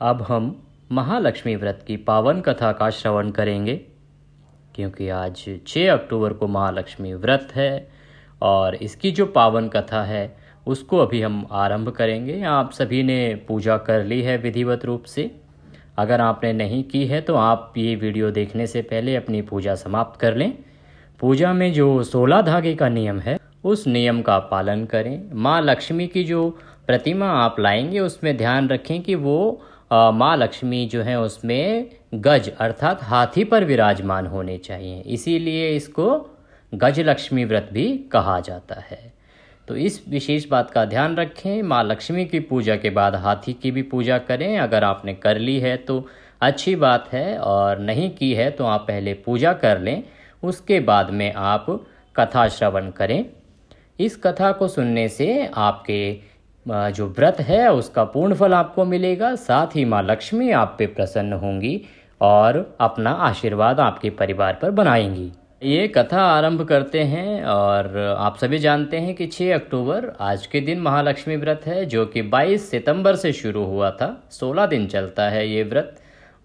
अब हम महालक्ष्मी व्रत की पावन कथा का श्रवण करेंगे, क्योंकि आज 6 अक्टूबर को महालक्ष्मी व्रत है और इसकी जो पावन कथा है उसको अभी हम आरंभ करेंगे। आप सभी ने पूजा कर ली है विधिवत रूप से। अगर आपने नहीं की है तो आप ये वीडियो देखने से पहले अपनी पूजा समाप्त कर लें। पूजा में जो 16 धागे का नियम है उस नियम का पालन करें। माँ लक्ष्मी की जो प्रतिमा आप लाएंगे उसमें ध्यान रखें कि वो माँ लक्ष्मी जो है उसमें गज अर्थात हाथी पर विराजमान होने चाहिए, इसीलिए इसको गज लक्ष्मी व्रत भी कहा जाता है। तो इस विशेष बात का ध्यान रखें। माँ लक्ष्मी की पूजा के बाद हाथी की भी पूजा करें। अगर आपने कर ली है तो अच्छी बात है, और नहीं की है तो आप पहले पूजा कर लें, उसके बाद में आप कथा श्रवण करें। इस कथा को सुनने से आपके जो व्रत है उसका पूर्ण फल आपको मिलेगा, साथ ही माँ लक्ष्मी आप पे प्रसन्न होंगी और अपना आशीर्वाद आपके परिवार पर बनाएंगी। ये कथा आरंभ करते हैं। और आप सभी जानते हैं कि 6 अक्टूबर आज के दिन महालक्ष्मी व्रत है, जो कि 22 सितंबर से शुरू हुआ था। 16 दिन चलता है ये व्रत,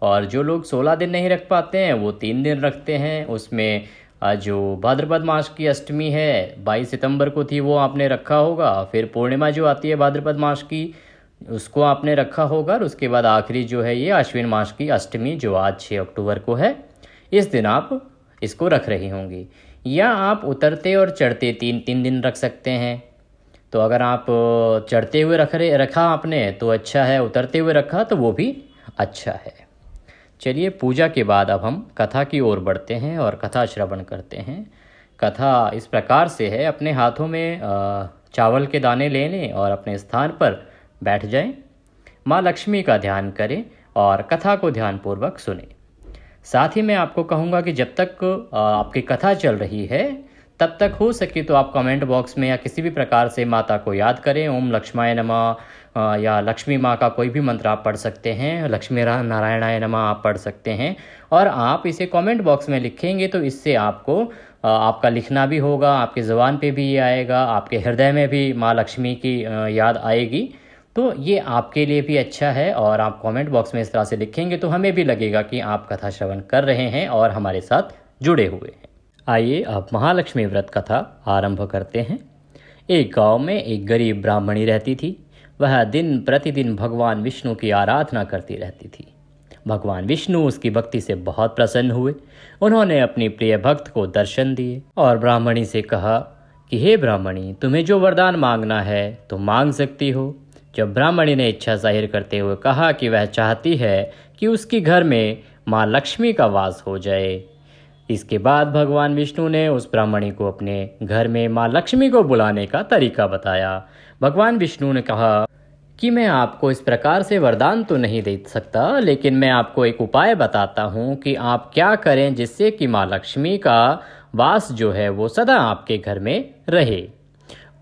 और जो लोग 16 दिन नहीं रख पाते हैं वो 3 दिन रखते हैं। उसमें जो भाद्रपद मास की अष्टमी है 22 सितंबर को थी, वो आपने रखा होगा। फिर पूर्णिमा जो आती है भाद्रपद मास की, उसको आपने रखा होगा। और उसके बाद आखिरी जो है ये आश्विन मास की अष्टमी, जो आज 6 अक्टूबर को है, इस दिन आप इसको रख रही होंगी। या आप उतरते और चढ़ते तीन दिन रख सकते हैं। तो अगर आप चढ़ते हुए रखा आपने तो अच्छा है, उतरते हुए रखा तो वो भी अच्छा है। चलिए, पूजा के बाद अब हम कथा की ओर बढ़ते हैं और कथा श्रवण करते हैं। कथा इस प्रकार से है, अपने हाथों में चावल के दाने ले लें और अपने स्थान पर बैठ जाएं। माँ लक्ष्मी का ध्यान करें और कथा को ध्यानपूर्वक सुनें। साथ ही मैं आपको कहूँगा कि जब तक आपकी कथा चल रही है तब तक हो सके तो आप कमेंट बॉक्स में या किसी भी प्रकार से माता को याद करें। ओम लक्ष्माय नमः या लक्ष्मी माँ का कोई भी मंत्र आप पढ़ सकते हैं, लक्ष्मी नारायणाय नमः आप पढ़ सकते हैं। और आप इसे कमेंट बॉक्स में लिखेंगे तो इससे आपको आपका लिखना भी होगा, आपके ज़ुबान पे भी ये आएगा, आपके हृदय में भी माँ लक्ष्मी की याद आएगी। तो ये आपके लिए भी अच्छा है। और आप कमेंट बॉक्स में इस तरह से लिखेंगे तो हमें भी लगेगा कि आप कथा श्रवण कर रहे हैं और हमारे साथ जुड़े हुए हैं। आइए अब महालक्ष्मी व्रत कथा आरंभ करते हैं। एक गांव में एक गरीब ब्राह्मणी रहती थी। वह दिन प्रतिदिन भगवान विष्णु की आराधना करती रहती थी। भगवान विष्णु उसकी भक्ति से बहुत प्रसन्न हुए। उन्होंने अपनी प्रिय भक्त को दर्शन दिए और ब्राह्मणी से कहा कि हे ब्राह्मणी, तुम्हें जो वरदान मांगना है तुम मांग सकती हो। जब ब्राह्मणी ने इच्छा जाहिर करते हुए कहा कि वह चाहती है कि उसके घर में माँ लक्ष्मी का वास हो जाए, इसके बाद भगवान विष्णु ने उस ब्राह्मणी को अपने घर में माँ लक्ष्मी को बुलाने का तरीका बताया। भगवान विष्णु ने कहा कि मैं आपको इस प्रकार से वरदान तो नहीं दे सकता, लेकिन मैं आपको एक उपाय बताता हूँ कि आप क्या करें जिससे कि माँ लक्ष्मी का वास जो है वो सदा आपके घर में रहे।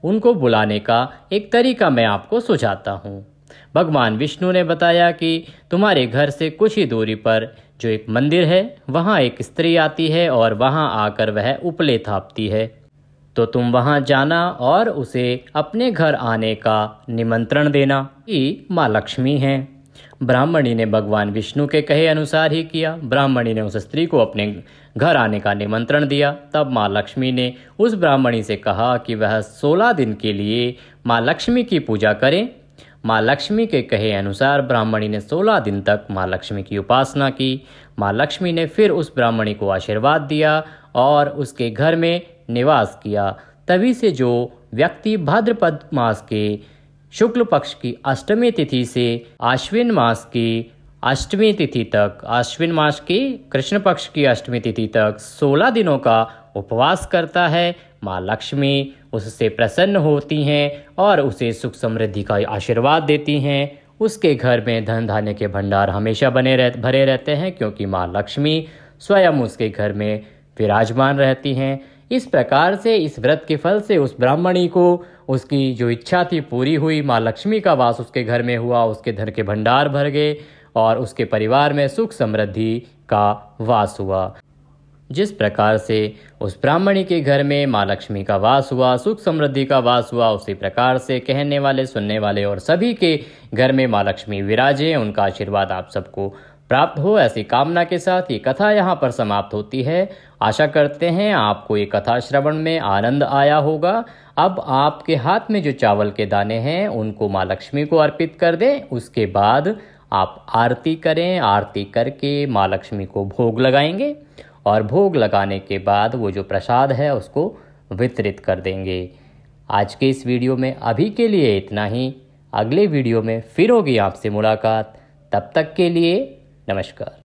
उनको बुलाने का एक तरीका मैं आपको सुझाता हूँ। भगवान विष्णु ने बताया कि तुम्हारे घर से कुछ ही दूरी पर जो एक मंदिर है वहाँ एक स्त्री आती है और वहाँ आकर वह उपले थापती है। तो तुम वहाँ जाना और उसे अपने घर आने का निमंत्रण देना कि माँ लक्ष्मी हैं। ब्राह्मणी ने भगवान विष्णु के कहे अनुसार ही किया। ब्राह्मणी ने उस स्त्री को अपने घर आने का निमंत्रण दिया। तब माँ लक्ष्मी ने उस ब्राह्मणी से कहा कि वह 16 दिन के लिए माँ लक्ष्मी की पूजा करें। माँ लक्ष्मी के कहे अनुसार ब्राह्मणी ने 16 दिन तक माँ लक्ष्मी की उपासना की। माँ लक्ष्मी ने फिर उस ब्राह्मणी को आशीर्वाद दिया और उसके घर में निवास किया। तभी से जो व्यक्ति भाद्रपद मास के शुक्ल पक्ष की अष्टमी तिथि से आश्विन मास की अष्टमी तिथि तक, आश्विन मास की कृष्ण पक्ष की अष्टमी तिथि तक 16 दिनों का उपवास करता है, माँ लक्ष्मी उससे प्रसन्न होती हैं और उसे सुख समृद्धि का आशीर्वाद देती हैं। उसके घर में धन धान्य के भंडार हमेशा भरे रहते हैं, क्योंकि माँ लक्ष्मी स्वयं उसके घर में विराजमान रहती हैं। इस प्रकार से इस व्रत के फल से उस ब्राह्मणी को उसकी जो इच्छा थी पूरी हुई। माँ लक्ष्मी का वास उसके घर में हुआ, उसके धन के भंडार भर गए और उसके परिवार में सुख समृद्धि का वास हुआ। जिस प्रकार से उस ब्राह्मणी के घर में माँ लक्ष्मी का वास हुआ, सुख समृद्धि का वास हुआ, उसी प्रकार से कहने वाले, सुनने वाले और सभी के घर में माँ लक्ष्मी विराजे, उनका आशीर्वाद आप सबको प्राप्त हो, ऐसी कामना के साथ ये कथा यहाँ पर समाप्त होती है। आशा करते हैं आपको ये कथा श्रवण में आनंद आया होगा। अब आपके हाथ में जो चावल के दाने हैं उनको माँ लक्ष्मी को अर्पित कर दें। उसके बाद आप आरती करें, आरती करके माँ लक्ष्मी को भोग लगाएंगे और भोग लगाने के बाद वो जो प्रसाद है उसको वितरित कर देंगे। आज के इस वीडियो में अभी के लिए इतना ही। अगले वीडियो में फिर होगी आपसे मुलाकात। तब तक के लिए नमस्कार।